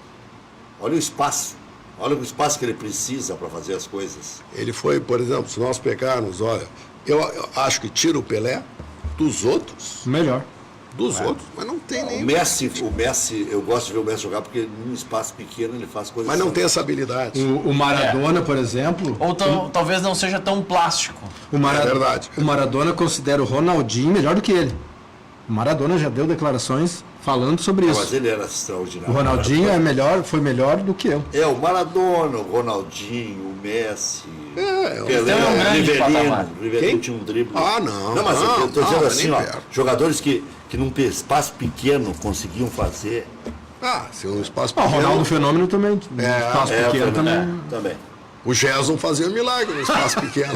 Speaker 1: Olha o espaço. Olha o espaço que ele precisa para fazer as coisas.
Speaker 3: Ele foi, por exemplo, se nós pegarmos, olha, eu acho que tira o Pelé dos outros,
Speaker 2: Melhor.
Speaker 3: mas não tem nem.
Speaker 1: O Messi, eu gosto de ver o Messi jogar porque num espaço pequeno ele faz coisas.
Speaker 3: Mas não tem essa habilidade.
Speaker 2: O Maradona, por exemplo,
Speaker 4: Ou talvez não seja tão plástico.
Speaker 3: É verdade.
Speaker 2: O Maradona considera o Ronaldinho melhor do que ele. O Maradona já deu declarações falando sobre
Speaker 1: Mas
Speaker 2: isso.
Speaker 1: ele era extraordinário.
Speaker 2: O Ronaldinho foi melhor do que eu.
Speaker 1: É, o Maradona, o Ronaldinho, o Messi,
Speaker 4: Tem um grande patamar.
Speaker 1: o Rivelino
Speaker 3: Quem?
Speaker 1: tinha um drible.
Speaker 3: Ah, não,
Speaker 1: Não, mas eu estou
Speaker 3: não,
Speaker 1: dizendo
Speaker 3: não,
Speaker 1: assim,
Speaker 3: nem
Speaker 1: ó,
Speaker 3: perto.
Speaker 1: jogadores que num espaço pequeno conseguiam fazer.
Speaker 3: Se um espaço
Speaker 2: O
Speaker 3: pequeno.
Speaker 2: Ronaldo Fenômeno também. Espaço pequeno também.
Speaker 1: Também.
Speaker 3: O Gerson fazia milagre no espaço pequeno.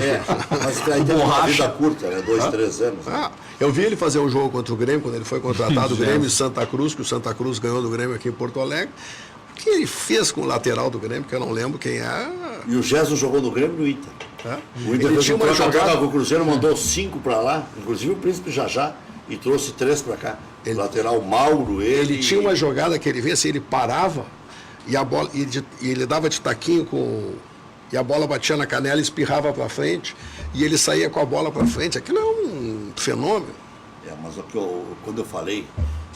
Speaker 1: Mas aí teve uma vida curta, né? 2, 3 anos. Né?
Speaker 3: Eu vi ele fazer um jogo contra o Grêmio, quando ele foi contratado do Grêmio em Santa Cruz, que o Santa Cruz ganhou do Grêmio aqui em Porto Alegre. O que ele fez com o lateral do Grêmio, que eu não lembro quem é.
Speaker 1: E o Gerson jogou no Grêmio e no Inter. O Inter
Speaker 3: Ele
Speaker 1: fez
Speaker 3: tinha uma
Speaker 1: troca-troca
Speaker 3: jogada.
Speaker 1: com o Cruzeiro, mandou 5 para lá, inclusive o Príncipe Jajá, e trouxe 3 para cá. O lateral Mauro,
Speaker 3: Ele tinha uma jogada que ele vê se ele parava e a bola e ele dava de taquinho e a bola batia na canela e espirrava para frente e ele saía com a bola para frente. Aquilo é um fenômeno.
Speaker 1: Mas quando eu falei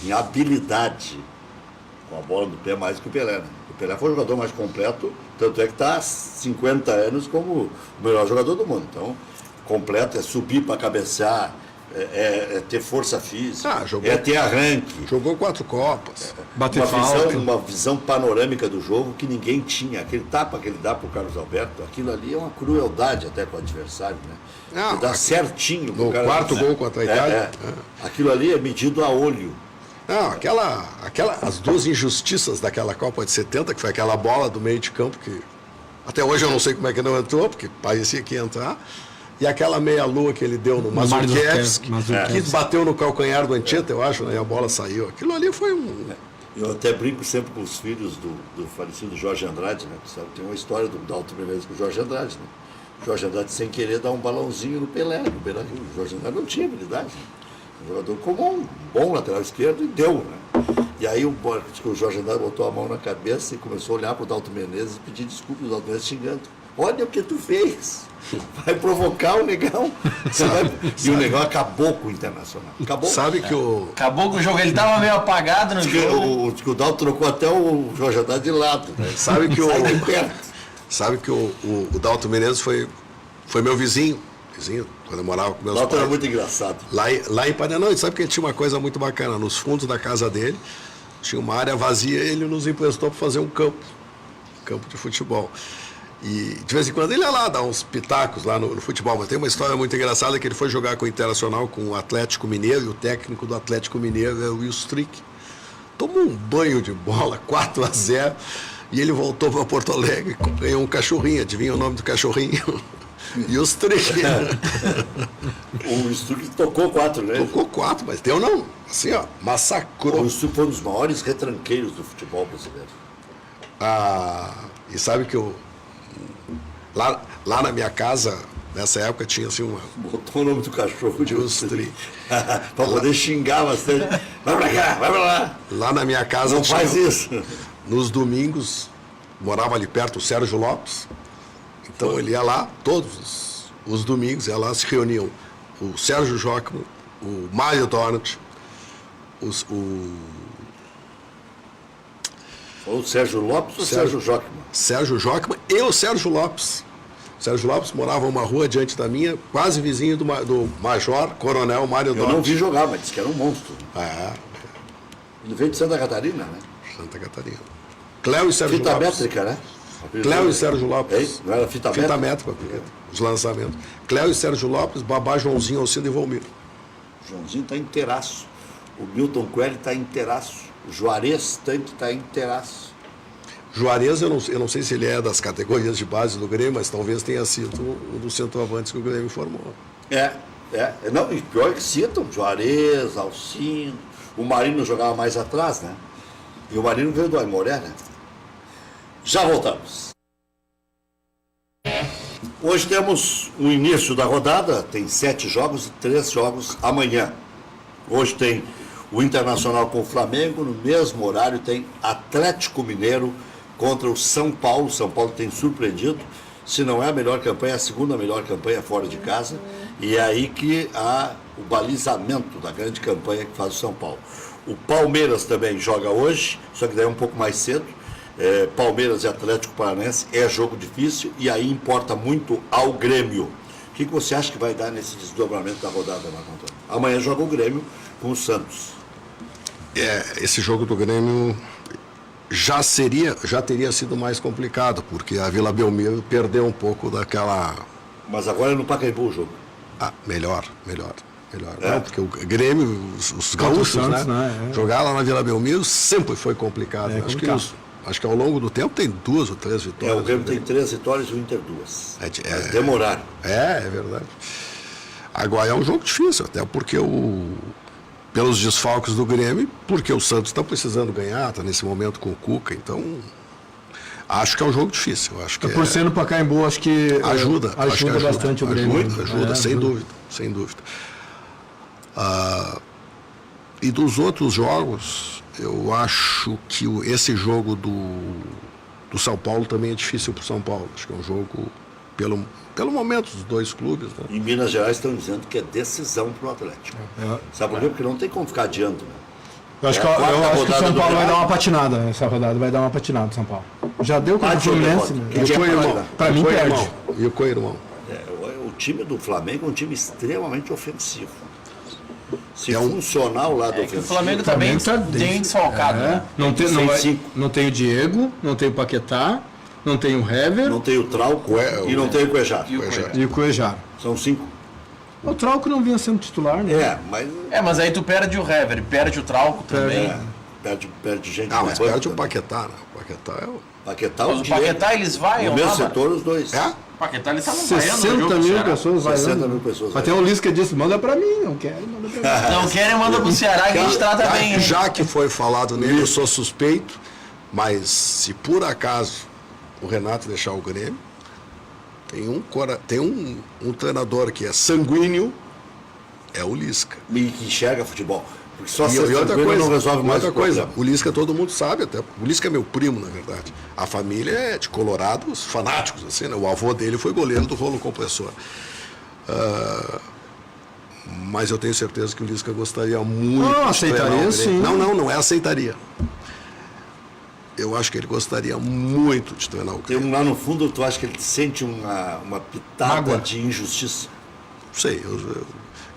Speaker 1: em habilidade com a bola no pé mais que o Pelé, né? O Pelé foi o jogador mais completo, tanto é que está há 50 anos como o melhor jogador do mundo. Então, completo é subir para cabecear, é ter força física,
Speaker 3: jogou-
Speaker 1: é ter arranque.
Speaker 3: Jogou 4 Copas.
Speaker 2: Bater falta.
Speaker 1: Uma visão panorâmica do jogo que ninguém tinha. Aquele tapa que ele dá para o Carlos Alberto, aquilo ali é uma crueldade até com o adversário, né?
Speaker 3: Não,
Speaker 1: Ele dá certinho pro
Speaker 3: no
Speaker 1: cara.
Speaker 3: quarto gol contra a Itália.
Speaker 1: Aquilo ali é medido a olho.
Speaker 3: Não, as duas injustiças daquela Copa de 70, que foi aquela bola do meio de campo, que até hoje eu não sei como é que não entrou, porque parecia que ia entrar, e aquela meia-lua que ele deu no Mazurkiewicz, que bateu no calcanhar do Anchieta, eu acho, né, e a bola saiu. Aquilo ali foi um...
Speaker 1: Eu até brinco sempre com os filhos do falecido Jorge Andrade, né? Sabe? Tem uma história do Dalton Menezes com o Jorge Andrade, né? Jorge Andrade, sem querer, dá um balãozinho no Pelé, no Beira-Rio. O Jorge Andrade não tinha habilidade, né? Um jogador comum, bom lateral esquerdo, e deu, né? E aí o Jorge Andrade botou a mão na cabeça e começou a olhar para o Dalton Menezes e pedir desculpas, o Dalton Menezes xingando. Olha o que tu fez. Vai provocar o Negão. E o Negão acabou com o Internacional. Acabou.
Speaker 3: Sabe que o...
Speaker 4: Acabou com o jogo, ele tava meio apagado no jogo.
Speaker 1: Que o Dalton trocou até o Jorge Andrade de lado, né?
Speaker 3: Sabe que o...
Speaker 1: Sai de perto.
Speaker 3: Sabe que o Dalton Menezes foi meu vizinho, quando eu morava com meus
Speaker 1: O Dalton
Speaker 3: pais.
Speaker 1: era muito engraçado.
Speaker 3: Lá em Paranã, sabe que ele tinha uma coisa muito bacana, nos fundos da casa dele, tinha uma área vazia e ele nos emprestou para fazer um campo de futebol. E de vez em quando ele ia lá dar uns pitacos lá no futebol, mas tem uma história muito engraçada que ele foi jogar com o Internacional, com o Atlético Mineiro, e o técnico do Atlético Mineiro é o Will Strick. Tomou um banho de bola, 4-0, e ele voltou para Porto Alegre e ganhou um cachorrinho, adivinha o nome do cachorrinho? E os três.
Speaker 1: O Stuck tocou 4, né?
Speaker 3: Tocou 4, mas deu não. Assim, ó, massacrou.
Speaker 1: O Stuck foi um dos maiores retranqueiros do futebol brasileiro.
Speaker 3: E sabe que lá na minha casa, nessa época, tinha assim uma...
Speaker 1: Botou o nome do cachorro de
Speaker 3: Ustri.
Speaker 1: Para poder xingar bastante. Vai pra cá, vai pra lá.
Speaker 3: Lá na minha casa
Speaker 1: Não
Speaker 3: tinha,
Speaker 1: faz isso.
Speaker 3: nos domingos, morava ali perto o Sérgio Lopes. Então ele ia lá, todos os domingos, ia lá, se reuniam o Sérgio Jockman, o Mário Donat,
Speaker 1: Falou o Sérgio Lopes ou Sérgio Jockman?
Speaker 3: Sérgio Jockman e o Sérgio Lopes. O Sérgio Lopes morava uma rua adiante da minha, quase vizinho do Major Coronel Mário
Speaker 1: Eu
Speaker 3: Donat.
Speaker 1: não vi jogar, mas disse que era um monstro. Ele veio de Santa Catarina, né?
Speaker 3: Santa Catarina. Cléo e Sérgio
Speaker 1: Fita
Speaker 3: Lopes.
Speaker 1: métrica, né?
Speaker 3: Cléo e Sérgio Lopes.
Speaker 1: Ei, não era fita
Speaker 3: Fita
Speaker 1: métrica?
Speaker 3: métrica, porque os lançamentos. Cléo e Sérgio Lopes, Babá, Joãozinho, Alcido e Volmir.
Speaker 1: O Joãozinho está inteiraço. O Milton Coelho está inteiraço. O Juarez Tanque está inteiraço.
Speaker 3: Juarez, eu não sei se ele é das categorias de base do Grêmio, mas talvez tenha sido um dos centroavantes que o Grêmio formou.
Speaker 1: Não, e pior que citam, Juarez, Alcindo. O Marino jogava mais atrás, né? E o Marino veio do Aimoré, né? Já voltamos. Hoje temos o início da rodada, tem 7 jogos e 3 jogos amanhã. Hoje tem o Internacional com o Flamengo, no mesmo horário tem Atlético Mineiro contra o São Paulo. São Paulo tem surpreendido, se não é a melhor campanha, é a segunda melhor campanha fora de casa. E é aí que há o balizamento da grande campanha que faz o São Paulo. O Palmeiras também joga hoje, só que daí é um pouco mais cedo. Palmeiras e Atlético Paranaense é jogo difícil e aí importa muito ao Grêmio. O que você acha que vai dar nesse desdobramento da rodada, Marco Antônio? Amanhã joga o Grêmio com o Santos.
Speaker 3: Esse jogo do Grêmio já teria sido mais complicado, porque a Vila Belmiro perdeu um pouco daquela...
Speaker 1: Mas agora é no Pacaembu o jogo.
Speaker 3: Melhor. Não, porque o Grêmio, os gaúchos,
Speaker 2: Santos,
Speaker 3: né? Jogar lá na Vila Belmiro sempre foi complicado. Acho que ao longo do tempo tem 2 ou 3 vitórias.
Speaker 1: O Grêmio tem 3 vitórias e o Inter 2. Demoraram.
Speaker 3: É verdade. Agora é um jogo difícil, até porque pelos desfalques do Grêmio, porque o Santos está precisando ganhar, está nesse momento com o Cuca, então acho que é um jogo difícil. Acho que
Speaker 2: por ser no Pacaembu, acho que
Speaker 3: ajuda
Speaker 2: bastante o Grêmio.
Speaker 3: Ajuda, sem dúvida. E dos outros jogos, eu acho que esse jogo do São Paulo também é difícil para o São Paulo. Acho que é um jogo, pelo momento dos dois clubes. Né?
Speaker 1: Em Minas Gerais estão dizendo que é decisão para o Atlético. Sabe por quê? Porque não tem como ficar adiando. Né?
Speaker 2: Eu acho que o São Paulo vai dar uma patinada nessa rodada, vai dar uma patinada o São Paulo. Já deu com o Fluminense, né?
Speaker 3: E o co-irmão?
Speaker 2: Para mim perde.
Speaker 3: E o co-irmão?
Speaker 1: O time do Flamengo é um time extremamente ofensivo. Se
Speaker 3: É um-
Speaker 1: funcionar o lado
Speaker 4: É que o
Speaker 1: ofensivo...
Speaker 4: Flamengo tá bem desfalcado, né?
Speaker 2: Não tem,
Speaker 1: Sem cinco.
Speaker 2: não tem o Diego, não tem o Paquetá, não tem o Hever
Speaker 1: Não tem o Trauco e não tem o Cuejar.
Speaker 4: E o Cuejar.
Speaker 2: e o Cuejar.
Speaker 1: São 5.
Speaker 2: O Trauco não vinha sendo titular, né?
Speaker 1: Mas...
Speaker 4: Mas aí tu perde o Hever, perde o Trauco também.
Speaker 1: Perde gente
Speaker 3: Ah,
Speaker 1: no
Speaker 3: mas
Speaker 1: banco
Speaker 3: perde o
Speaker 1: também.
Speaker 3: Paquetá, né? O Paquetá é o...
Speaker 1: Paquetá,
Speaker 4: Mas o Paquetá, eles vão
Speaker 1: No meu
Speaker 4: lá,
Speaker 1: setor, os dois.
Speaker 3: É?
Speaker 4: O Paquetá, eles estavam vaiando no
Speaker 2: 60
Speaker 4: jogo,
Speaker 2: mil
Speaker 4: Ceará.
Speaker 2: pessoas
Speaker 1: 60
Speaker 2: vaiando.
Speaker 1: mil pessoas
Speaker 2: Até o Lisca disse, manda pra mim, não quero, manda pra mim.
Speaker 4: Não querem, manda pro Ceará que a gente trata bem. hein?
Speaker 3: Já que foi falado nele, eu sou suspeito, mas se por acaso o Renato deixar o Grêmio, tem um treinador que é sanguíneo, é o Lisca.
Speaker 1: E que enxerga futebol. Porque só
Speaker 3: E
Speaker 1: ser
Speaker 3: outra
Speaker 1: tranquilo
Speaker 3: coisa,
Speaker 1: não resolve mais
Speaker 3: outra
Speaker 1: o
Speaker 3: coisa,
Speaker 1: problema.
Speaker 3: o Lisca todo mundo sabe, até o Lisca é meu primo, na verdade. A família é de colorados fanáticos, assim, né? O avô dele foi goleiro do rolo compressor. Mas eu tenho certeza que o Lisca gostaria muito de
Speaker 2: aceitaria,
Speaker 3: treinar o Grêmio.
Speaker 2: sim.
Speaker 3: Não é aceitaria. Eu acho que ele gostaria muito de treinar o Grêmio.
Speaker 1: Lá no fundo, tu acha que ele sente uma pitada
Speaker 2: Mágoa.
Speaker 1: de injustiça?
Speaker 3: Não sei.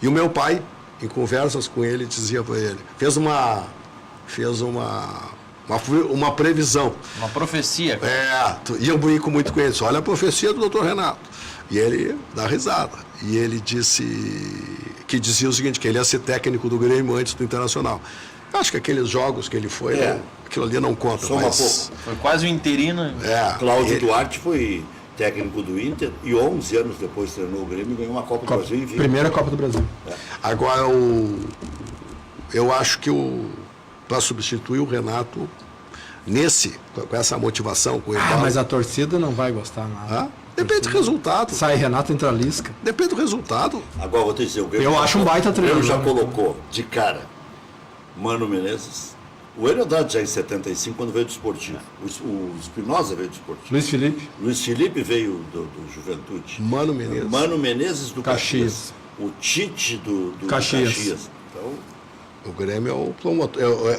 Speaker 3: E o meu pai, em conversas com ele, dizia para ele, fez uma previsão.
Speaker 4: Uma profecia.
Speaker 3: E eu brinco muito com ele, disse, olha a profecia do Dr. Renato. E ele dá risada. E ele dizia o seguinte, que ele ia ser técnico do Grêmio antes do Internacional. Eu acho que aqueles jogos que ele foi, aquilo ali não conta.
Speaker 1: Soma
Speaker 3: mas,
Speaker 1: pouco.
Speaker 4: Foi quase o interino.
Speaker 1: Cláudio Duarte foi técnico do Inter e 11 anos depois treinou o Grêmio e ganhou uma Copa do Brasil em vida.
Speaker 2: Primeira Copa do Brasil.
Speaker 3: Agora, eu acho que para substituir o Renato, com essa motivação, com o embalo,
Speaker 2: Mas a torcida não vai gostar nada.
Speaker 3: depende do resultado.
Speaker 2: Sai Renato, entra Lisca.
Speaker 3: Depende do resultado.
Speaker 1: Agora vou te dizer, o Grêmio
Speaker 2: Eu acho um baita
Speaker 1: O Grêmio já
Speaker 2: treinador.
Speaker 1: colocou de cara Mano Menezes. O Hélio Andrade já em 75, quando veio do Esportivo. O Espinosa veio do Esportivo.
Speaker 2: Luiz Felipe.
Speaker 1: Luiz Felipe veio do Juventude.
Speaker 3: Mano Menezes.
Speaker 1: Mano Menezes do
Speaker 2: Caxias.
Speaker 1: O Tite do
Speaker 2: Caxias.
Speaker 1: Então,
Speaker 3: O Grêmio é o promotor.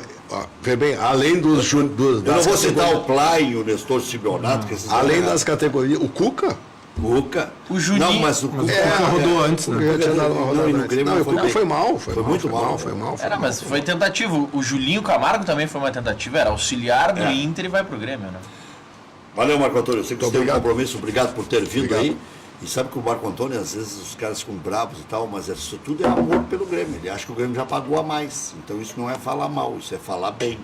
Speaker 3: Vê bem, além dos...
Speaker 1: eu não vou citar o Play, o Nestor Simeonato, que esses
Speaker 3: Além
Speaker 1: caras-
Speaker 3: das categorias, o Cuca?
Speaker 1: Cuca.
Speaker 4: O Juninho-
Speaker 1: Não, mas o Cuca...
Speaker 2: Cuca rodou antes, né?
Speaker 3: O Cuca tinha dado uma rodada
Speaker 1: Não, e no
Speaker 3: antes.
Speaker 1: Grêmio
Speaker 3: Não, o
Speaker 1: foi
Speaker 3: Cuca
Speaker 1: bem.
Speaker 3: foi mal.
Speaker 1: Foi muito mal.
Speaker 3: Foi mal.
Speaker 4: Mas foi tentativo. O Julinho Camargo também foi uma tentativa. Era auxiliar do Inter e vai pro Grêmio, né?
Speaker 1: Valeu, Marco Antônio. Eu sei que você tem um
Speaker 3: Obrigado.
Speaker 1: compromisso. Obrigado por ter vindo
Speaker 3: Obrigado.
Speaker 1: aí. E sabe que o Marco Antônio, às vezes, os caras ficam bravos e tal, mas isso tudo é amor pelo Grêmio. Ele acha que o Grêmio já pagou a mais. Então isso não é falar mal, isso é falar bem.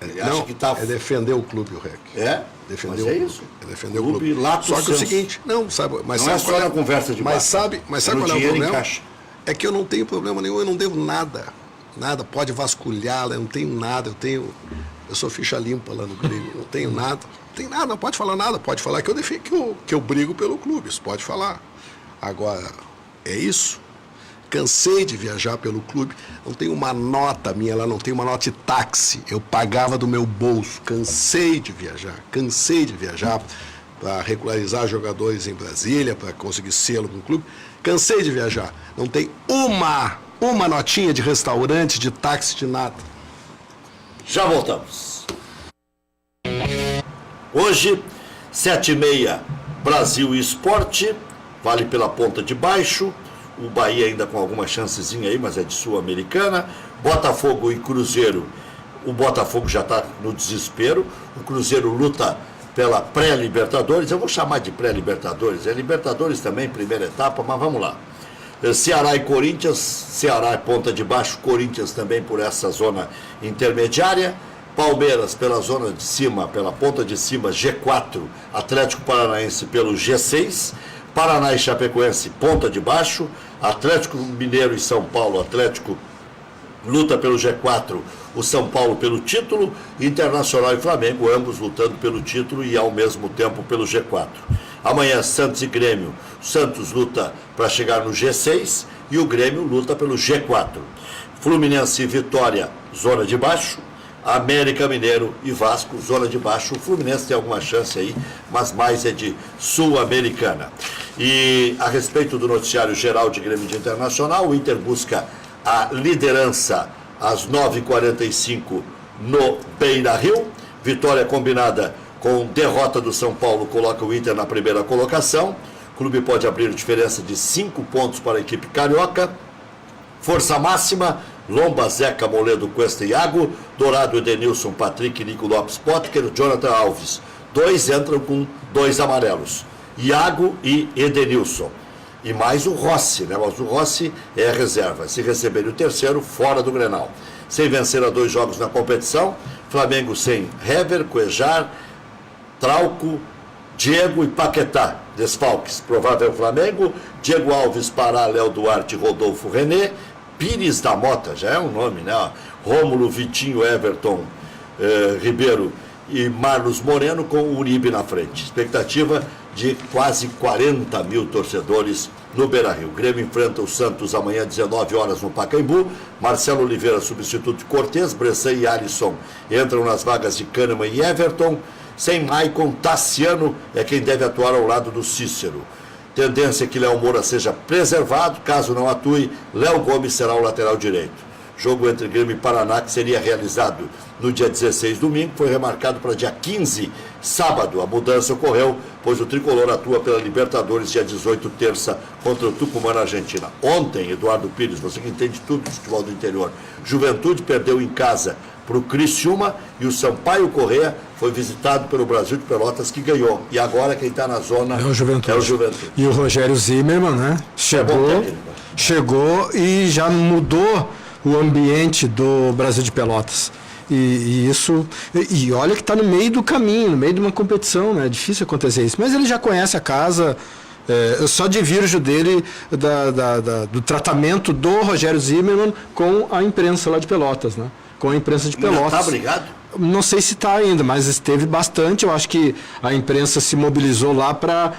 Speaker 1: Ele acha que tá...
Speaker 3: é defender o clube, o REC.
Speaker 1: mas
Speaker 3: Defender o
Speaker 1: é
Speaker 3: clube.
Speaker 1: isso.
Speaker 3: É defender o
Speaker 1: Clube
Speaker 3: clube.
Speaker 1: lato
Speaker 3: Só que o
Speaker 1: sensu.
Speaker 3: seguinte, não só
Speaker 1: Não
Speaker 3: sabe
Speaker 1: é só
Speaker 3: qual
Speaker 1: na conversa de bar.
Speaker 3: Mas sabe
Speaker 1: É
Speaker 3: qual
Speaker 1: no
Speaker 3: é o
Speaker 1: dinheiro em
Speaker 3: problema?
Speaker 1: caixa.
Speaker 3: É que eu não tenho problema nenhum, eu não devo nada. Nada, pode vasculhar, eu não tenho nada, eu sou ficha limpa lá no Grêmio, não tenho nada. Não tem nada, não pode falar nada, pode falar que eu defendo, que eu brigo pelo clube, isso pode falar. Agora, é isso. Cansei de viajar pelo clube, não tem uma nota minha lá, não tem uma nota de táxi, eu pagava do meu bolso, cansei de viajar para regularizar jogadores em Brasília, para conseguir selo no clube, cansei de viajar, não tem uma notinha de restaurante, de táxi, de nada.
Speaker 1: Já voltamos. Hoje, 7h30, Brasil e Esporte, vale pela ponta de baixo. O Bahia ainda com alguma chancezinha aí, mas é de Sul-Americana. Botafogo e Cruzeiro. O Botafogo já está no desespero. O Cruzeiro luta pela pré-Libertadores. Eu vou chamar de pré-Libertadores. É Libertadores também, primeira etapa, mas vamos lá. Ceará e Corinthians. Ceará é ponta de baixo, Corinthians também por essa zona intermediária. Palmeiras pela zona de cima, pela ponta de cima, G4. Atlético Paranaense pelo G6. Paraná e Chapecoense, ponta de baixo. Atlético Mineiro e São Paulo. Atlético luta pelo G4, o São Paulo pelo título. Internacional e Flamengo, ambos lutando pelo título e ao mesmo tempo pelo G4. Amanhã, Santos e Grêmio. Santos luta para chegar no G6 e o Grêmio luta pelo G4. Fluminense e Vitória, zona de baixo. América Mineiro e Vasco, zona de baixo. O Fluminense tem alguma chance aí, mas mais é de Sul-Americana. E a respeito do noticiário geral de Grêmio de Internacional, o Inter busca a liderança às 9h45 no Beira-Rio. Vitória combinada com derrota do São Paulo coloca o Inter na primeira colocação. O clube pode abrir diferença de 5 pontos para a equipe carioca. Força Máxima, Lomba, Zeca, Moledo, Cuesta e Iago, Dourado, Edenilson, Patrick, Nico Lopes, Potker, Jonathan Alves. 2 entram com 2 amarelos. Iago e Edenilson. E mais o Rossi, né? Mas o Rossi é a reserva. Se receber o terceiro, fora do Grenal. Sem vencer a 2 jogos na competição, Flamengo sem Hever, Cuejar, Trauco, Diego e Paquetá. Desfalques. Provável Flamengo, Diego Alves, Pará, Léo Duarte, Rodolfo, René, Pires da Mota, já é um nome, né? Rômulo, Vitinho, Everton, Ribeiro e Marlos Moreno com o Uribe na frente. Expectativa de quase 40 mil torcedores no Beira-Rio. O Grêmio enfrenta o Santos amanhã, 19 horas, no Pacaembu. Marcelo Oliveira, substituto de Cortez, Bressan e Alisson entram nas vagas de Kahneman e Everton. Sem Maicon, Tassiano é quem deve atuar ao lado do Cícero. Tendência é que Léo Moura seja preservado. Caso não atue, Léo Gomes será o lateral direito. Jogo entre Grêmio e Paraná, que seria realizado no dia 16, domingo, foi remarcado para dia 15, sábado. A mudança ocorreu, pois o Tricolor atua pela Libertadores dia 18, terça, contra o Tucumã, na Argentina. Ontem, Eduardo Pires, você que entende tudo do futebol do interior, Juventude perdeu em casa para o Criciúma e o Sampaio Corrêa foi visitado pelo Brasil de Pelotas, que ganhou. E agora quem está na zona
Speaker 2: É o Juventude. E o Rogério Zimmermann, né? Chegou e já mudou o ambiente do Brasil de Pelotas. E isso. E olha que está no meio do caminho, no meio de uma competição, né? É difícil acontecer isso. Mas ele já conhece a casa. Eu só divirjo dele do tratamento do Rogério Zimmermann com a imprensa lá de Pelotas, né? Com a imprensa de Pelotas.
Speaker 1: Está brigado?
Speaker 2: Não sei se está ainda, mas esteve bastante. Eu acho que a imprensa se mobilizou lá para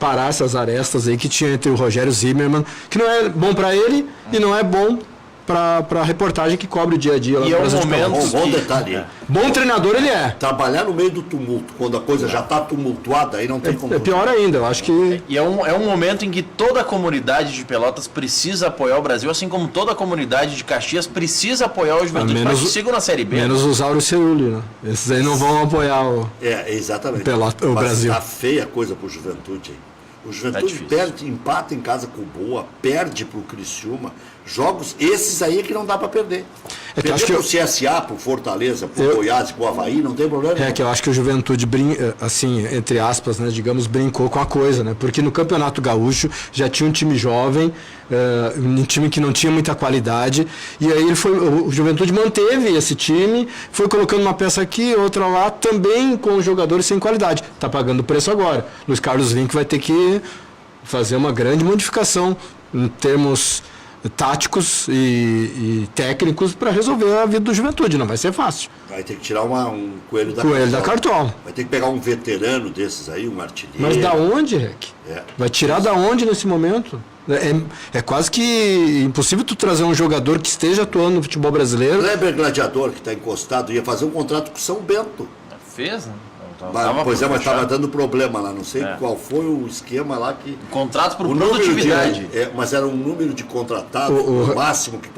Speaker 2: parar essas arestas aí que tinha entre o Rogério Zimmermann, que não é bom para ele e não é bom para a reportagem que cobre o dia a dia lá
Speaker 4: no Brasil de Pelotas.
Speaker 1: Bom detalhe.
Speaker 2: Bom treinador ele é.
Speaker 1: Trabalhar no meio do tumulto, quando a coisa já está tumultuada, aí não tem como.
Speaker 2: É pior ainda, eu acho que.
Speaker 4: E é um momento em que toda a comunidade de Pelotas precisa apoiar o Brasil, assim como toda a comunidade de Caxias precisa apoiar o Juventude para que sigam na Série B.
Speaker 2: Menos os Auro Cerulli, né? Esses aí não vão apoiar o.
Speaker 1: Exatamente.
Speaker 2: O
Speaker 1: Mas
Speaker 2: Brasil.
Speaker 1: Tá feia a coisa pro Juventude aí. O Juventude perde, empata em casa com o Boa, perde pro Criciúma. Jogos, esses aí é que não dá para perder. Perder pro CSA, pro Fortaleza, pro Goiás, pro Avaí, não tem problema.
Speaker 2: É que eu acho que o Juventude, assim, entre aspas, né, digamos, brincou com a coisa, né? Porque no Campeonato Gaúcho já tinha um time jovem, um time que não tinha muita qualidade, e aí o Juventude manteve esse time, foi colocando uma peça aqui, outra lá, também com jogadores sem qualidade. Está pagando o preço agora. Luiz Carlos Vinck vai ter que fazer uma grande modificação em termos táticos e técnicos para resolver a vida do Juventude. Não vai ser fácil.
Speaker 1: Vai ter que tirar um coelho da
Speaker 2: cartola.
Speaker 1: Vai ter que pegar um veterano desses aí, um artilheiro.
Speaker 2: Mas da onde, Rec? Vai tirar da onde nesse momento? É quase que impossível tu trazer um jogador que esteja atuando no futebol brasileiro.
Speaker 1: Kleber Gladiador, que está encostado, ia fazer um contrato com São Bento.
Speaker 4: Fez, né?
Speaker 1: Mas estava dando problema lá, não sei qual foi o esquema lá que...
Speaker 4: Contrato por produtividade.
Speaker 1: Mas era um número de contratados, o máximo que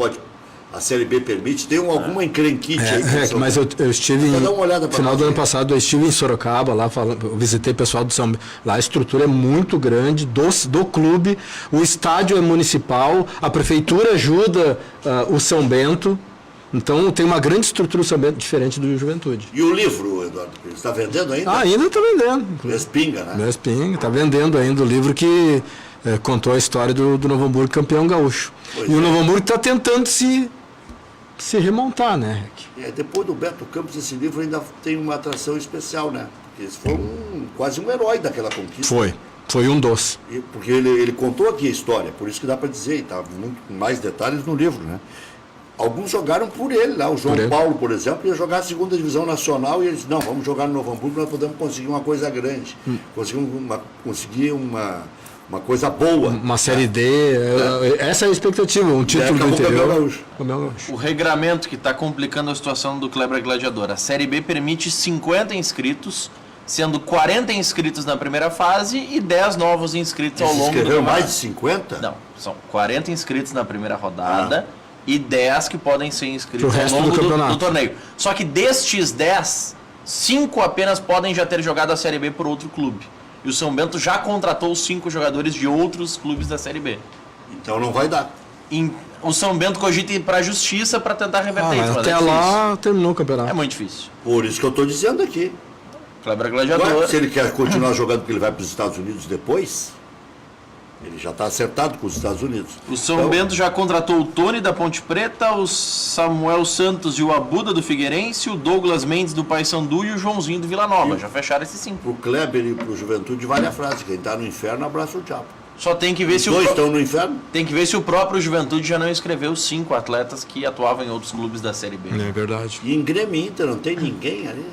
Speaker 1: a Série B permite. Tem alguma encrenquite aí.
Speaker 2: Mas eu estive no final do ano passado, eu estive em Sorocaba, lá eu visitei o pessoal do São Bento. Lá a estrutura é muito grande do clube, o estádio é municipal, a prefeitura ajuda o São Bento. Então tem uma grande estrutura diferente do Juventude.
Speaker 1: E o livro, Eduardo, está vendendo ainda?
Speaker 2: Ainda está vendendo.
Speaker 1: Respinga, né?
Speaker 2: Respinga, está vendendo ainda o livro que contou a história do Novo Hamburgo campeão gaúcho. O Novo Hamburgo está tentando se remontar, né, Rec?
Speaker 1: Depois do Beto Campos, esse livro ainda tem uma atração especial, né? Porque esse foi quase um herói daquela conquista.
Speaker 2: Foi um doce.
Speaker 1: Porque ele contou aqui a história, por isso que dá para dizer, e está muito mais detalhes no livro, né? Alguns jogaram por ele lá, o João Paulo, por exemplo, ia jogar a segunda divisão nacional e eles, não, vamos jogar no Novo Hamburgo, nós podemos conseguir uma coisa grande, conseguir uma coisa boa.
Speaker 2: Uma Série D, essa é a expectativa, um título do interior.
Speaker 4: O regramento que está complicando a situação do Kleber Gladiador. A Série B permite 50 inscritos, sendo 40 inscritos na primeira fase e 10 novos inscritos ao longo do campeonato.
Speaker 1: Mais de 50?
Speaker 4: Não, são 40 inscritos na primeira rodada. E 10 que podem ser inscritos ao longo do torneio. Só que destes 10, 5 apenas podem já ter jogado a Série B por outro clube. E o São Bento já contratou 5 jogadores de outros clubes da Série B.
Speaker 1: Então não vai dar.
Speaker 4: o São Bento cogita ir para a justiça para tentar reverter isso.
Speaker 2: Mas
Speaker 4: Mas
Speaker 2: até
Speaker 4: é difícil.
Speaker 2: lá terminou o campeonato.
Speaker 4: É muito difícil.
Speaker 1: Por isso que eu estou dizendo aqui.
Speaker 4: Kleber
Speaker 1: Ué,
Speaker 4: Gladiador.
Speaker 1: se ele quer continuar jogando porque ele vai para os Estados Unidos depois, ele já está acertado com os Estados Unidos.
Speaker 4: O São
Speaker 1: Então,
Speaker 4: Bento já contratou o Tony da Ponte Preta, o Samuel Santos e o Abuda do Figueirense, o Douglas Mendes do Paysandu e o Joãozinho do Vila Nova. Já fecharam esses 5.
Speaker 1: Pro Kleber e pro Juventude vale a frase: quem está no inferno abraça o diabo.
Speaker 4: Só tem que ver
Speaker 1: Os
Speaker 4: se
Speaker 1: dois estão no inferno?
Speaker 4: tem que ver se o próprio Juventude já não escreveu os 5 atletas que atuavam em outros clubes da Série B.
Speaker 2: É verdade.
Speaker 1: E em Grêmio e Inter não tem ninguém ali.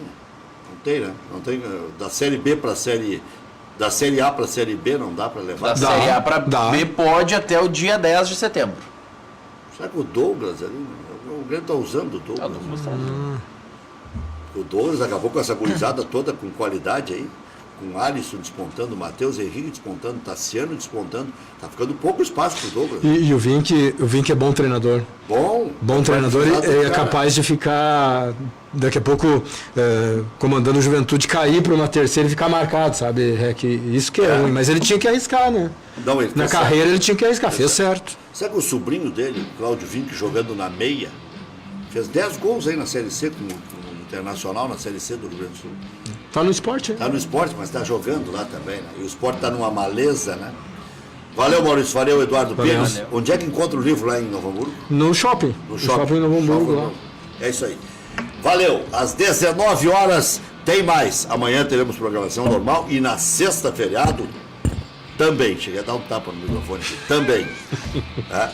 Speaker 1: Não tem, né? Não tem, da Série B para Série... Da Série A para Série B não dá para levar.
Speaker 4: Da Série A para
Speaker 2: dá.
Speaker 4: B pode até o dia 10 de setembro.
Speaker 1: Será que o Douglas ali... O Grêmio está usando o Douglas.
Speaker 4: Ah, o Douglas tá usando.
Speaker 1: O Douglas acabou com essa gurizada toda com qualidade aí. Com Alisson despontando, Matheus Henrique despontando, Tassiano despontando. Tá ficando pouco espaço pro Douglas.
Speaker 2: E o Vink é bom treinador.
Speaker 1: Bom
Speaker 2: Bom treinador
Speaker 1: precisar do
Speaker 2: e é
Speaker 1: cara.
Speaker 2: capaz de ficar, daqui a pouco, comandando o Juventude, cair para uma terceira e ficar marcado, sabe? Isso que é ruim, mas ele tinha que arriscar, né?
Speaker 1: Não, ele
Speaker 2: Na
Speaker 1: fez
Speaker 2: carreira
Speaker 1: certo.
Speaker 2: ele tinha que arriscar, fez certo.
Speaker 1: Sabe o sobrinho dele, Cláudio Vinck, jogando na meia, fez 10 gols aí na Série C com o Internacional, na Série C do Rio Grande do Sul.
Speaker 2: Tá no esporte, né?
Speaker 1: Tá no esporte, mas tá jogando lá também, né? E o esporte tá numa maleza, né? Valeu, Maurício, valeu, Eduardo
Speaker 2: Valeu.
Speaker 1: Pires.
Speaker 4: Valeu.
Speaker 1: Onde é que encontra o livro lá em Novo Hamburgo?
Speaker 2: No shopping.
Speaker 1: No
Speaker 2: shopping Novo Hamburgo lá.
Speaker 1: É isso aí. Valeu, às 19 horas tem mais. Amanhã teremos programação normal e na sexta, feriado, também. Cheguei a dar um tapa no microfone aqui. Também. Tá?